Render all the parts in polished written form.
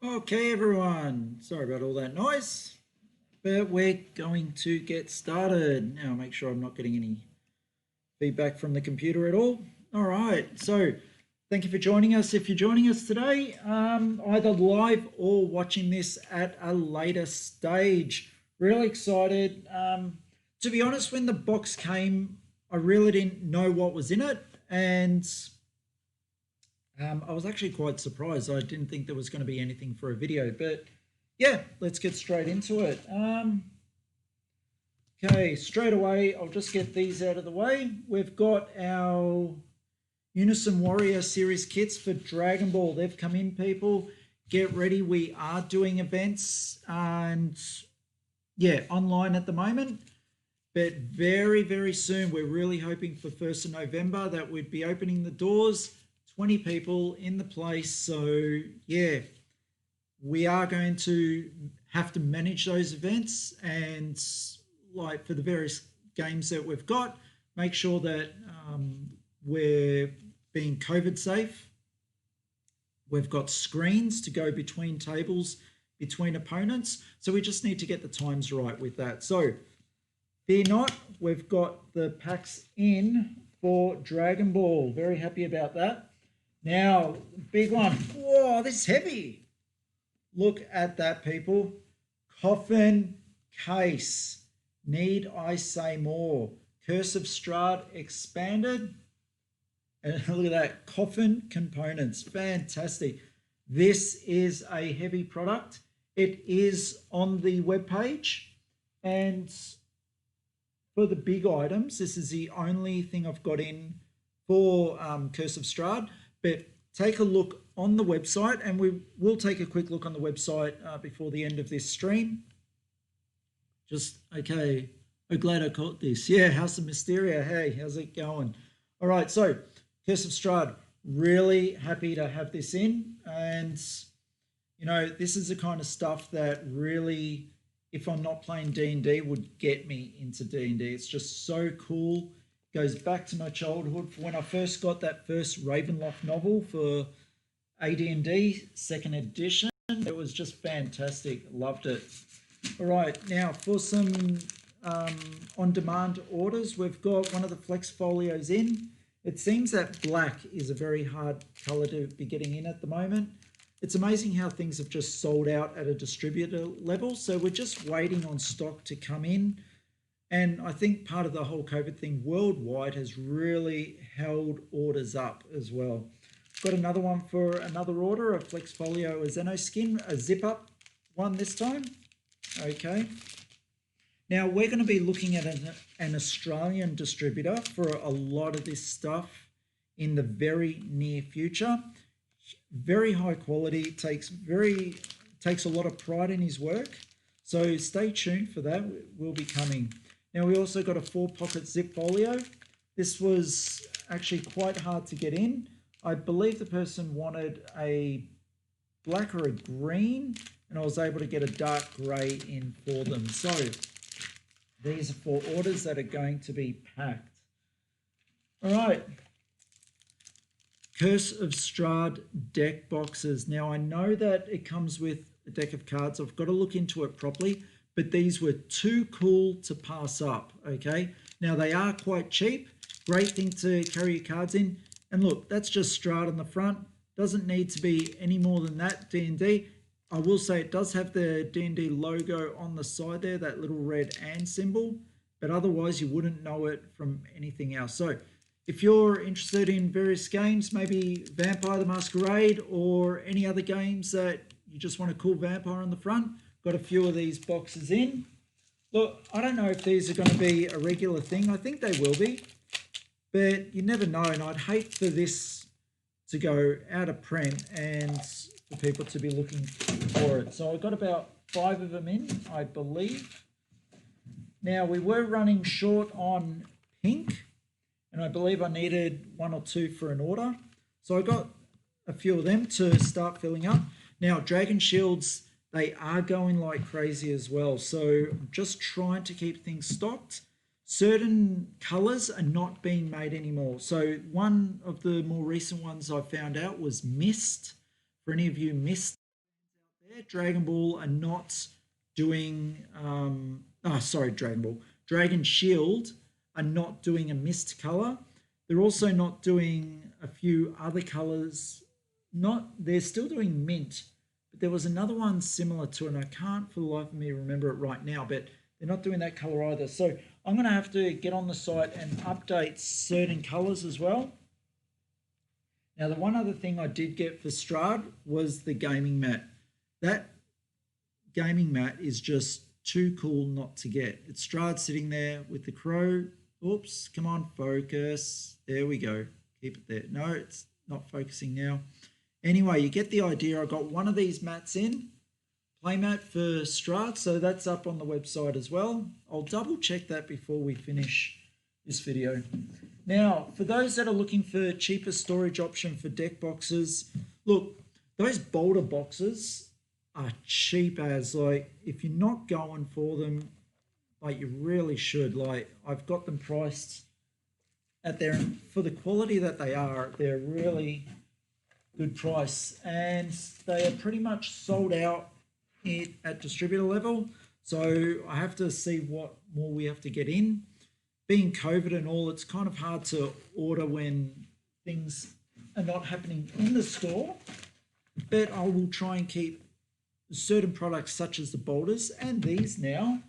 Okay, everyone. Sorry about all that noise, but we're going to get started. Now, make sure I'm not getting any feedback from the computer at all. All right, so thank you for joining us. If you're joining us today, either live or watching this at a later stage, really excited. To be honest, when the box came, I really didn't know what was in it, and I was actually quite surprised. I didn't think there was going to be anything for a video, but yeah, let's get straight into it. Okay, straight away, I'll just get these out of the way. We've got our Unison Warrior Series kits for Dragon Ball. They've come in, people. Get ready. We are doing events and yeah, online at the moment. But very, very soon, we're really hoping for 1st of November that we'd be opening the doors, 20 people in the place. So yeah, we are going to have to manage those events, and like for the various games that we've got, make sure that we're being COVID safe. We've got screens to go between tables between opponents. So we just need to get the times right with that. So fear not, we've got the packs in for Dragon Ball. Very happy about that. Now, big one. Whoa, this is heavy. Look at that, people. Coffin case. Need I say more? Curse of Strahd expanded. And look at that. Coffin components. Fantastic. This is a heavy product. It is on the webpage. And for the big items, this is the only thing I've got in for Curse of Strahd. But take a look on the website, and we will take a quick look on the website before the end of this stream. Just, okay, I'm glad I caught this. Yeah, House of Mysteria, hey, how's it going? All right, so Curse of Strahd, really happy to have this in. And, you know, this is the kind of stuff that really, if I'm not playing D&D, would get me into D&D. It's just so cool. Goes back to my childhood for when I first got that first Ravenloft novel for AD&D, second edition. It was just fantastic. Loved it. All right, now for some on-demand orders, we've got one of the Flex Folios in. It seems that black is a very hard color to be getting in at the moment. It's amazing how things have just sold out at a distributor level. So we're just waiting on stock to come in. And I think part of the whole COVID thing worldwide has really held orders up as well. Got another one for another order, a Flex Folio, a Xenoskin, a zip-up one this time. Okay. Now, we're going to be looking at an Australian distributor for a lot of this stuff in the very near future. Very high quality, takes a lot of pride in his work. So stay tuned for that. We'll be coming. Now, we also got a 4-pocket zip folio. This was actually quite hard to get in. I believe the person wanted a black or a green, and I was able to get a dark grey in for them. So these are for orders that are going to be packed. All right. Curse of Strahd deck boxes. Now, I know that it comes with a deck of cards. I've got to look into it properly, but these were too cool to pass up, okay? Now, they are quite cheap. Great thing to carry your cards in. And look, that's just Strahd on the front. Doesn't need to be any more than that, D&D. I will say it does have the D&D logo on the side there, that little red and symbol, but otherwise you wouldn't know it from anything else. So if you're interested in various games, maybe Vampire the Masquerade or any other games that you just want a cool vampire on the front, got a few of these boxes in. Look, I don't know if these are going to be a regular thing. I think they will be, but you never know. And I'd hate for this to go out of print and for people to be looking for it. So I got about 5 of them in, I believe. Now, we were running short on pink, and I believe I needed 1 or 2 for an order. So I got a few of them to start filling up. Now, Dragon Shields, they are going like crazy as well. So I'm just trying to keep things stocked. Certain colors are not being made anymore. So one of the more recent ones I found out was Mist. For any of you Mist out there, Dragon Ball are not doing, Dragon Ball. Dragon Shield are not doing a Mist color. They're also not doing a few other colors. They're still doing mint, but there was another one similar to it, and I can't for the life of me remember it right now, but they're not doing that color either. So I'm going to have to get on the site and update certain colors as well. Now, the one other thing I did get for Strahd was the gaming mat. That gaming mat is just too cool not to get. It's Strahd sitting there with the crow. Oops, come on, focus. There we go. Keep it there. No, it's not focusing now. Anyway, you get the idea. I got one of these mats in, playmat for Strahd, so that's up on the website as well. I'll double check that before we finish this video. Now, for those that are looking for cheaper storage option for deck boxes, look, those Boulder boxes are cheap as, like, if you're not going for them, like, you really should. Like, I've got them priced at their, for the quality that they are, they're really good price, and they are pretty much sold out it at distributor level. So I have to see what more we have to get in. Being COVID and all, it's kind of hard to order when things are not happening in the store. But I will try and keep certain products such as the boulders and these now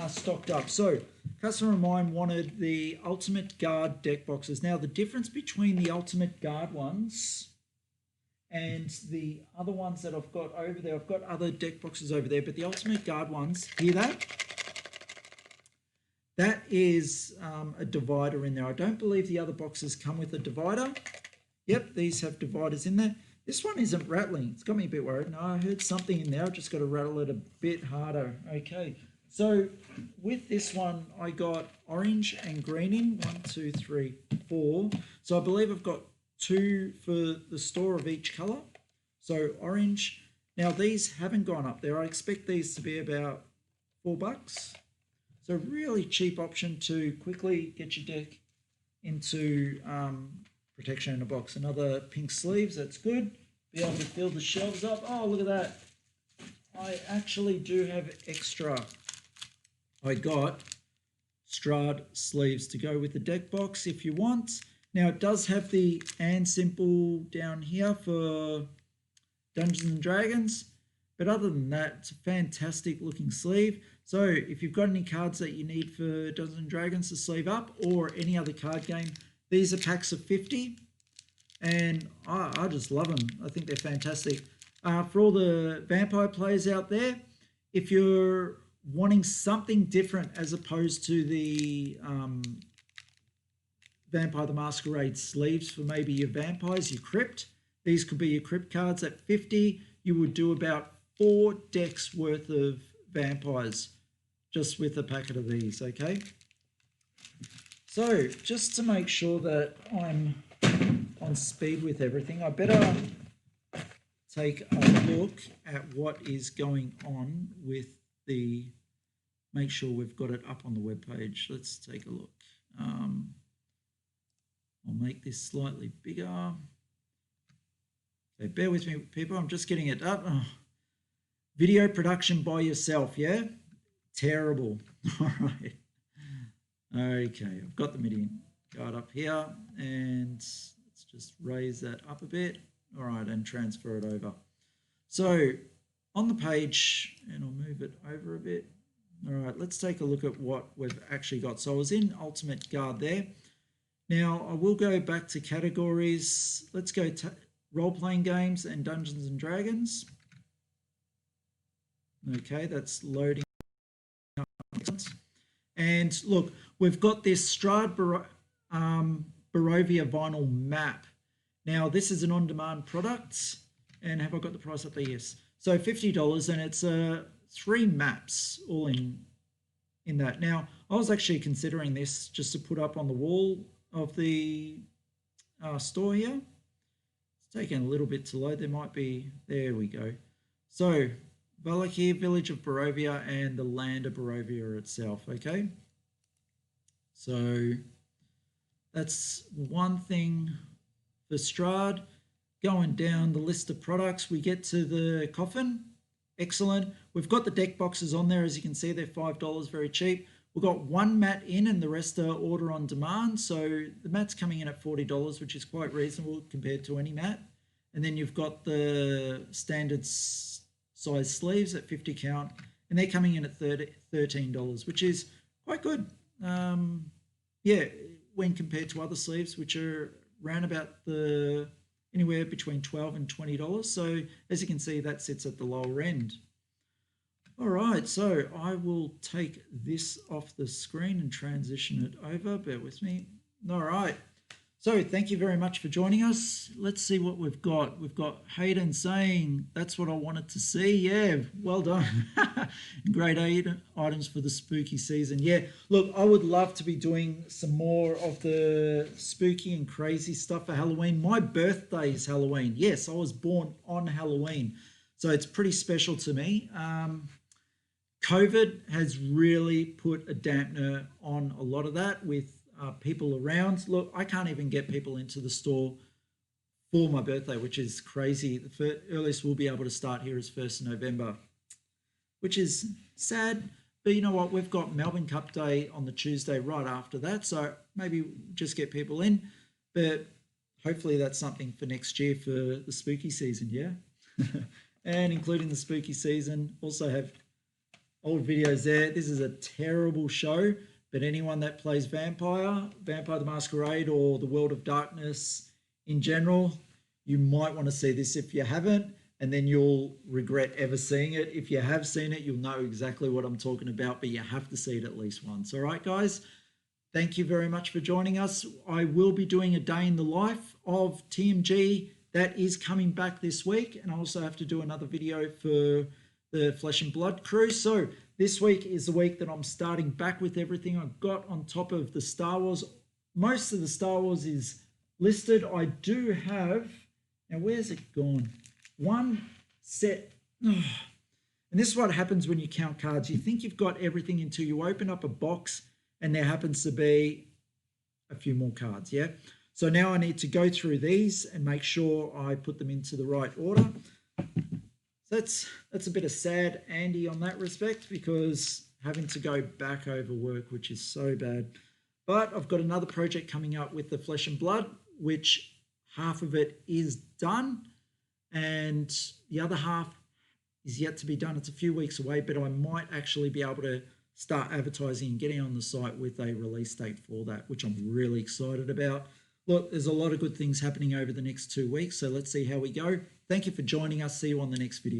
stocked up. So customer of mine wanted the Ultimate Guard deck boxes. Now the difference between the Ultimate Guard ones and the other ones that I've got over there, I've got other deck boxes over there, but the Ultimate Guard ones, hear that? That is a divider in there. I don't believe the other boxes come with a divider. Yep, these have dividers in there. This one isn't rattling. It's got me a bit worried. No, I heard something in there. I've just got to rattle it a bit harder. Okay, so with this one, I got orange and green in. 1, 2, 3, 4. So I believe I've got 2 for the store of each color. So orange. Now these haven't gone up there. I expect these to be about $4. So really cheap option to quickly get your deck into protection in a box. Another pink sleeves, that's good. Be able to fill the shelves up. Oh, look at that. I actually do have extra. I got Strahd sleeves to go with the deck box if you want. Now it does have the and symbol down here for Dungeons and Dragons, but other than that, it's a fantastic looking sleeve. So if you've got any cards that you need for Dungeons and Dragons to sleeve up or any other card game, these are packs of 50 and I just love them. I think they're fantastic. For all the vampire players out there, if you're wanting something different as opposed to the Vampire the Masquerade sleeves for maybe your vampires, your crypt, these could be your crypt cards. At 50, you would do about 4 decks worth of vampires just with a packet of these, okay? So just to make sure that I'm on speed with everything, I better take a look at what is going on with the, make sure we've got it up on the web page. Let's take a look. I'll make this slightly bigger. So bear with me, people. I'm just getting it up. Oh. Video production by yourself, yeah? Terrible. All right. Okay, I've got the MIDI guard up here, and let's just raise that up a bit. All right, and transfer it over. So on the page, and I'll move it over a bit. All right, let's take a look at what we've actually got. So I was in Ultimate Guard there. Now I will go back to categories. Let's go to role-playing games and Dungeons and Dragons. Okay, that's loading. And look, we've got this Strahd Barovia vinyl map. Now this is an on-demand product, and have I got the price up there? Yes. So $50, and it's 3 maps all in that. Now I was actually considering this just to put up on the wall of the store here. It's taking a little bit to load. There might be, there we go. So Valakir, Village of Barovia, and the land of Barovia itself, okay? So that's one thing for Strahd. Going down the list of products, we get to the coffin. Excellent. We've got the deck boxes on there. As you can see, they're $5, very cheap. We've got 1 mat in and the rest are order on demand. So the mat's coming in at $40, which is quite reasonable compared to any mat. And then you've got the standard size sleeves at 50 count, and they're coming in at $13, which is quite good. Yeah, when compared to other sleeves, which are around about the anywhere between $12 and $20. So as you can see, that sits at the lower end. All right, so I will take this off the screen and transition it over. Bear with me. All right. So thank you very much for joining us. Let's see what we've got. We've got Hayden saying, that's what I wanted to see. Yeah, well done. Great items for the spooky season. Yeah, look, I would love to be doing some more of the spooky and crazy stuff for Halloween. My birthday is Halloween. Yes, I was born on Halloween. So it's pretty special to me. COVID has really put a dampener on a lot of that with people around. Look, I can't even get people into the store for my birthday, which is crazy. The earliest we'll be able to start here is 1st of November. which is sad. But you know what? We've got Melbourne Cup Day on the Tuesday right after that. So maybe just get people in. But hopefully that's something for next year for the spooky season, yeah? And including the spooky season, also have old videos there. This is a terrible show, but anyone that plays Vampire the Masquerade, or the World of Darkness in general, you might want to see this if you haven't, and then you'll regret ever seeing it. If you have seen it, you'll know exactly what I'm talking about, but you have to see it at least once. All right, guys? Thank you very much for joining us. I will be doing a day in the life of TMG. That is coming back this week, and I also have to do another video for the Flesh and Blood crew. So this week is the week that I'm starting back with everything I got on top of the Star Wars. Most of the Star Wars is listed. I do have, now where's it gone? One set. And this is what happens when you count cards. You think you've got everything until you open up a box and there happens to be a few more cards, yeah? So now I need to go through these and make sure I put them into the right order. That's a bit of sad Andy on that respect, because having to go back over work, which is so bad. But I've got another project coming up with the Flesh and Blood, which half of it is done and the other half is yet to be done. It's a few weeks away, but I might actually be able to start advertising and getting on the site with a release date for that, which I'm really excited about. Look, there's a lot of good things happening over the next 2 weeks, so let's see how we go. Thank you for joining us. See you on the next video.